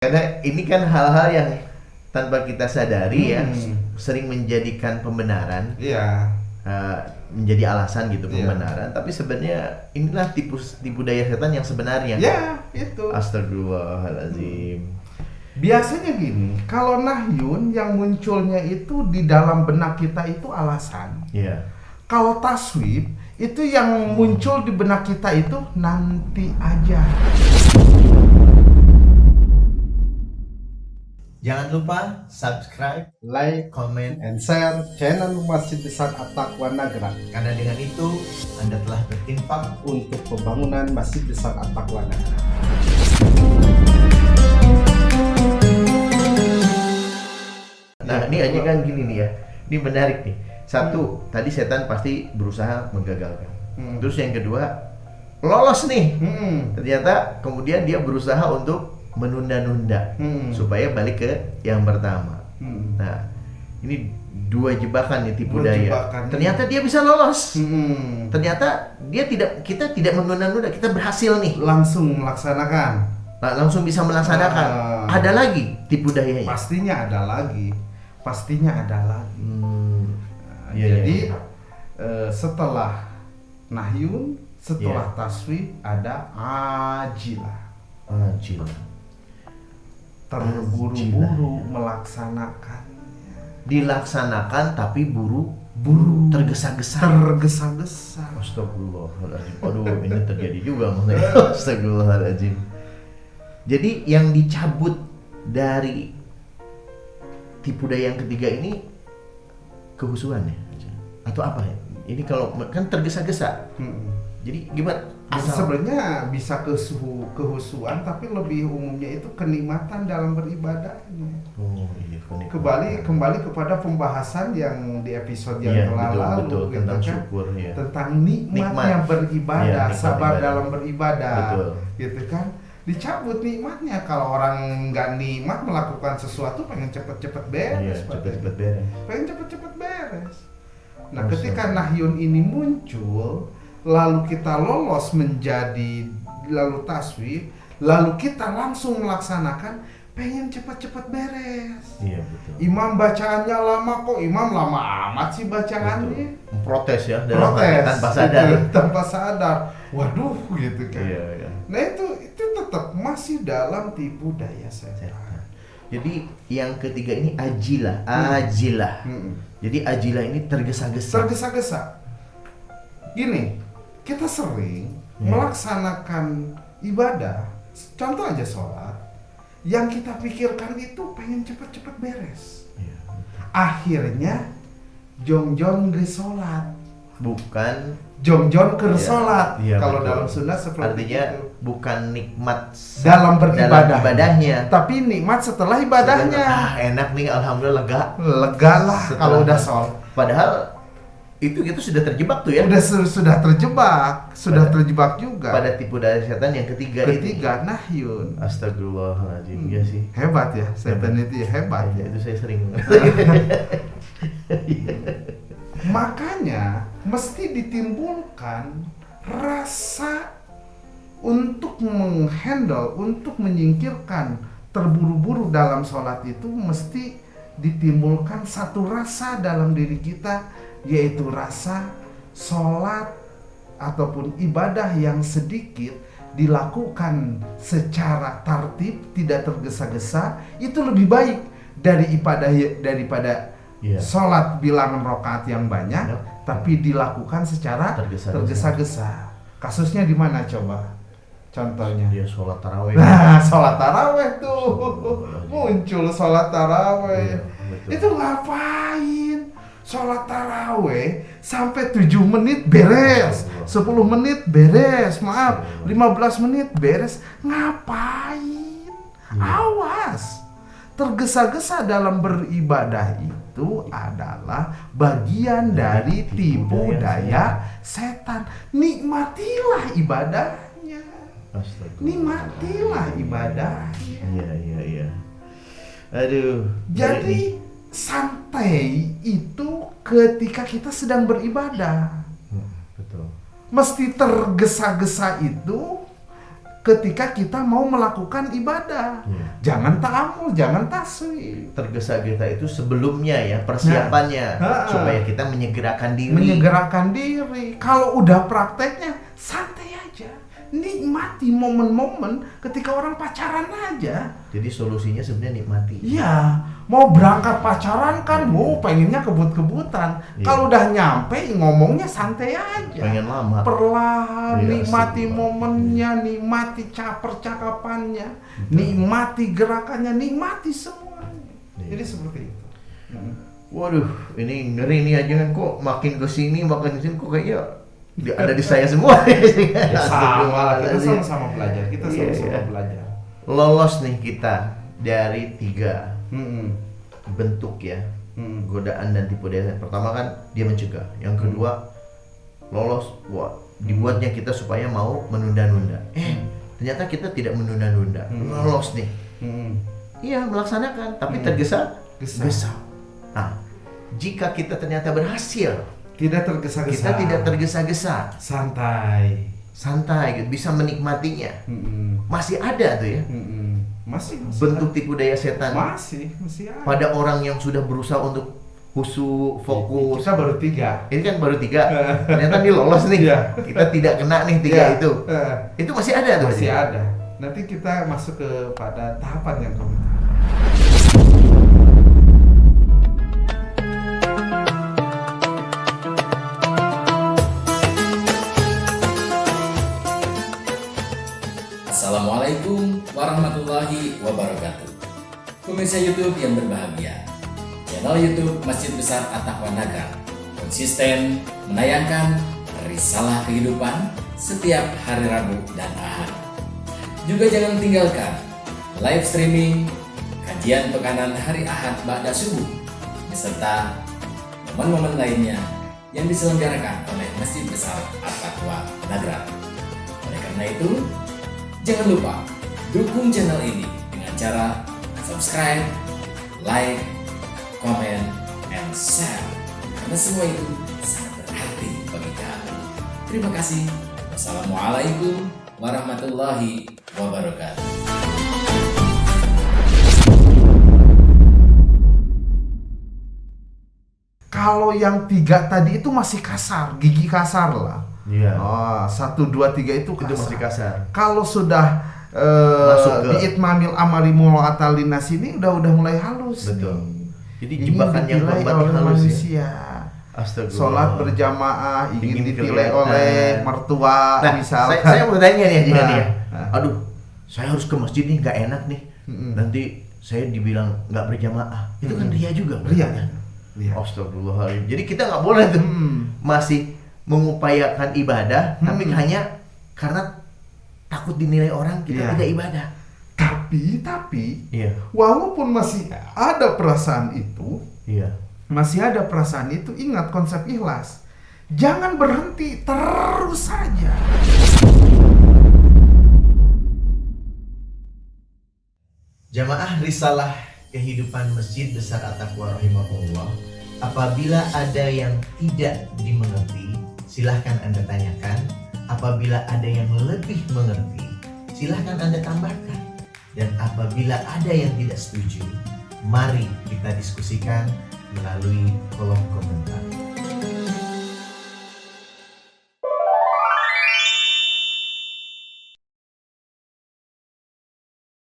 Karena ini kan hal-hal yang tanpa kita sadari ya sering menjadikan pembenaran, menjadi alasan gitu pembenaran. Tapi sebenarnya inilah tipu daya setan yang sebenarnya. Ya, itu. Astagfirullahaladzim. Biasanya gini, kalau nahyun yang munculnya itu di dalam benak kita itu alasan. Iya. Kalau taswib itu yang muncul di benak kita itu nanti aja. Jangan lupa subscribe, Like, comment, and share channel Masjid Besar At-Taqwa Nagrak. karena dengan itu Anda telah bertimpak Untuk pembangunan Masjid Besar At-Taqwa Nagrak. Nah, ini aja kan gini nih ya. Ini menarik nih. Satu, tadi setan pasti berusaha menggagalkan. Terus yang kedua, lolos nih. Ternyata kemudian dia berusaha untuk menunda-nunda supaya balik ke yang pertama. Nah, ini dua jebakan nih tipu daya. Ternyata dia bisa lolos. Ternyata kita tidak menunda-nunda, kita berhasil nih. Langsung melaksanakan. Nah, langsung bisa melaksanakan. Ada lagi tipu dayanya. Pastinya ada lagi. Jadi setelah nahyun, setelah taswib ada ajilah. Terburu-buru melaksanakannya. Dilaksanakan tapi buru-buru, tergesa-gesa. Astagfirullahaladzim. Aduh, ini terjadi juga maksudnya. Astagfirullahaladzim. Jadi yang dicabut dari tipu daya yang ketiga ini kehusuan ya? Atau apa ya? Ini kalau kan tergesa-gesa. Jadi gimana? Sebenarnya bisa kehusuan, tapi lebih umumnya itu kenikmatan dalam beribadahnya. Oh iya, kenikmatan. Kembali kepada pembahasan yang di episode yang telah lalu, betul, gitu tentang kan? syukur, ya. Tentang nikmatnya beribadah, Nikmat sabar ibadah. dalam beribadah, Betul. gitu kan? Dicabut nikmatnya. Kalau orang nggak nikmat melakukan sesuatu, pengen cepet-cepet beres, cepet-cepet beres. pengen cepet-cepet beres. Nah, ketika nahyun ini muncul, lalu kita lolos menjadi lalu taswib, lalu kita langsung melaksanakan, pengen cepat-cepat beres. Iya, betul. Imam bacaannya lama, kok imam lama amat sih bacaannya. Protes ya, dalam hati tanpa sadar. Tanpa sadar. Waduh, gitu kan. Iya. Nah, itu tetap masih dalam tipu daya setan. Jadi yang ketiga ini ajilah. Jadi ajilah ini tergesa-gesa. Gini, kita sering melaksanakan ibadah, contoh aja sholat, yang kita pikirkan itu pengen cepet-cepet beres. Akhirnya jong-jong ke sholat, bukan jong-jong ke sholat. Kalau betul. dalam sunnah seperti artinya itu. Bukan nikmat dalam ibadahnya, tapi nikmat setelah ibadahnya. Enak nih, alhamdulillah Lega lah kalau udah sholat. Padahal itu sudah terjebak tuh ya. Sudah terjebak juga. Pada tipu daya setan yang ketiga nahyun. Astagfirullahaladzim. Ya sih. Hebat ya, setan itu hebat ya. Itu saya sering. Makanya mesti ditimbulkan rasa untuk menghandle, untuk menyingkirkan terburu-buru dalam sholat itu, mesti ditimbulkan satu rasa dalam diri kita, yaitu rasa sholat ataupun ibadah yang sedikit dilakukan secara tertib, tidak tergesa-gesa, itu lebih baik daripada sholat bilangan rakaat yang banyak, tapi dilakukan secara tergesa-gesa. Kasusnya di mana coba? Contohnya dia sholat taraweh. Nah, sholat taraweh tuh muncul sholat taraweh. Itu ngapain? Sholat taraweh sampai 7 menit beres, 10 menit beres, 15 menit beres. Ngapain? Awas. Tergesa-gesa dalam beribadah itu adalah bagian dari tipu daya setan. Nikmatilah ibadahnya. Nikmatilah ibadahnya. Iya. Aduh. Jadi santai itu ketika kita sedang beribadah. Betul. Mesti tergesa-gesa itu ketika kita mau melakukan ibadah. Jangan ta'amul, jangan taswif. Tergesa-gesa itu sebelumnya ya, persiapannya supaya kita menyegerakan diri. Menyegerakan diri. Kalau udah prakteknya santai aja. Nikmati momen-momen ketika orang pacaran aja. Jadi solusinya sebenarnya nikmati. Iya, mau berangkat pacaran kan, pengennya kebut-kebutan. Kalau udah nyampe ngomongnya santai aja. Pengen lama. Perlahan, Iya, nikmati asik momennya, nikmati percakapannya, nikmati gerakannya, nikmati semuanya. Iya. Jadi seperti itu. Waduh, ini ngeri nih aja kan, kok makin kesini kok kayaknya ada di saya semua. Ya, sama, kita sama-sama belajar. Kita sama-sama belajar. Lolos nih kita dari 3 bentuk ya, godaan dan tipu daya. Pertama kan dia mencegah, yang kedua lolos, dibuatnya kita supaya mau menunda-nunda. Ternyata kita tidak menunda-nunda, lolos nih. Iya, melaksanakan, tapi tergesa-gesa. Nah, jika kita ternyata berhasil, tidak tergesa-gesa. kita tidak tergesa-gesa, santai gitu, bisa menikmatinya. Masih ada tuh ya, masih bentuk tipu daya setan. masih ada. Pada orang yang sudah berusaha untuk khusyuk, fokus. Kita baru 3. Ini kan baru 3. Ternyata dia lolos nih. Kita tidak kena nih 3 itu. Itu masih ada tuh. Masih ada. Nanti kita masuk kepada tahapan yang keempat. Assalamualaikum warahmatullahi wabarakatuh. Pemirsa YouTube yang berbahagia, channel YouTube Masjid Besar At-Taqwa Nagrak konsisten menayangkan risalah kehidupan setiap hari Rabu dan Ahad. Juga jangan tinggalkan live streaming kajian pekanan hari Ahad ba'da subuh beserta momen-momen lainnya yang diselenggarakan oleh Masjid Besar At-Taqwa Nagrak. Oleh karena itu, jangan lupa dukung channel ini dengan cara subscribe, like, comment, and share, karena semua itu sangat berarti bagi kami. Terima kasih. Wassalamualaikum warahmatullahi wabarakatuh. Kalau yang 3 tadi itu masih kasar, gigi kasar lah. Iya. 1, 2, 3 itu kasar. Itu masih kasar. Kalau sudah Masuk ke bi'itmamil amari mu'atalina sini udah mulai halus. Betul. Nih. Jadi Ingin jebakan yang dipilih keempat oleh halus manusia. ya. Astagfirullah. Sholat berjamaah ingin dipilih kelihatan oleh mertua Nah, misalkan. saya mau tanya nih Haji Hani ya. Nah. Aduh, saya harus ke masjid nih, nggak enak nih. Nanti saya dibilang nggak berjamaah. Itu kan ria juga. Ria. Kan? Ria. Astagfirullahaladzim. Jadi kita nggak boleh tuh masih mengupayakan ibadah, tapi hanya karena takut dinilai orang kita tidak ibadah. Tapi Iya. walaupun masih ada perasaan itu, Iya. ingat konsep ikhlas. Jangan berhenti, terus saja. Jamaah Risalah Kehidupan Masjid Besar At-Taqwa rahimahullah, apabila ada yang tidak dimengerti, silahkan Anda tanyakan. Apabila ada yang lebih mengerti, silahkan Anda tambahkan. Dan apabila ada yang tidak setuju, mari kita diskusikan melalui kolom komentar.